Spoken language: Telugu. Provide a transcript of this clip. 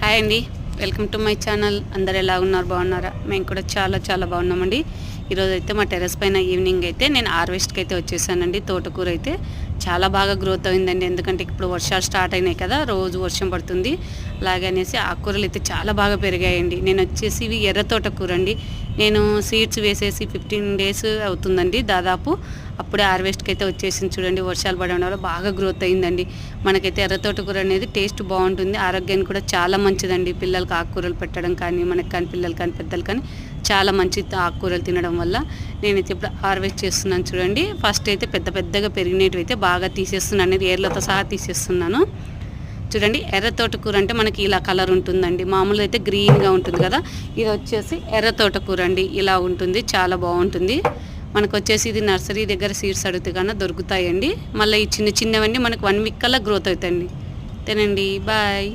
హాయ్ అండి, వెల్కమ్ టు మై ఛానల్. అందరు ఎలా ఉన్నారు? బాగున్నారా? మేము కూడా చాలా చాలా బాగున్నామండి. ఈరోజు అయితే మా టెర్రస్ పైన ఈవినింగ్ అయితే నేను హార్వెస్ట్కి అయితే వచ్చేసానండి. తోటకూర అయితే చాలా బాగా గ్రోత్ అయిందండి. ఎందుకంటే ఇప్పుడు వర్షాలు స్టార్ట్ అయినాయి కదా, రోజు వర్షం పడుతుంది. అలాగే అనేసి ఆకుకూరలు అయితే చాలా బాగా పెరిగాయండి. నేను వచ్చేసి ఇవి ఎర్ర తోటకూర అండి. నేను సీడ్స్ వేసేసి 15 days అవుతుందండి దాదాపు. అప్పుడే హార్వెస్ట్కి అయితే వచ్చేసింది. చూడండి, వర్షాలు పడడం వల్ల బాగా గ్రోత్ అయిందండి. మనకైతే ఎర్ర తోటకూర అనేది టేస్ట్ బాగుంటుంది, ఆరోగ్యానికి కూడా చాలా మంచిదండి. పిల్లలకి ఆకుకూరలు పెట్టడం కానీ, మనకి కానీ, పిల్లలు కానీ, పెద్దలు కానీ చాలా మంచి ఆకుకూరలు తినడం వల్ల. నేనైతే ఇప్పుడు హార్వెస్ట్ చేస్తున్నాను. చూడండి, ఫస్ట్ అయితే పెద్ద పెద్దగా పెరిగినవి అయితే బాగా తీసేస్తున్నాను, ఏర్లతో సహా తీసేస్తున్నాను. చూడండి, ఎర్ర తోటకూర అంటే మనకి ఇలా కలర్ ఉంటుందండి. మామూలుగా అయితే గ్రీన్గా ఉంటుంది కదా, ఇది వచ్చేసి ఎర్ర తోటకూర అండి. ఇలా ఉంటుంది, చాలా బాగుంటుంది. మనకు వచ్చేసి ఇది నర్సరీ దగ్గర సీడ్స్ అడిగితే కన్నా దొరుకుతాయండి. మళ్ళీ ఈ చిన్న చిన్నవన్నీ మనకు 1 week కల్లా గ్రోత్ అవుతాయండి. అంతేనండి, బాయ్.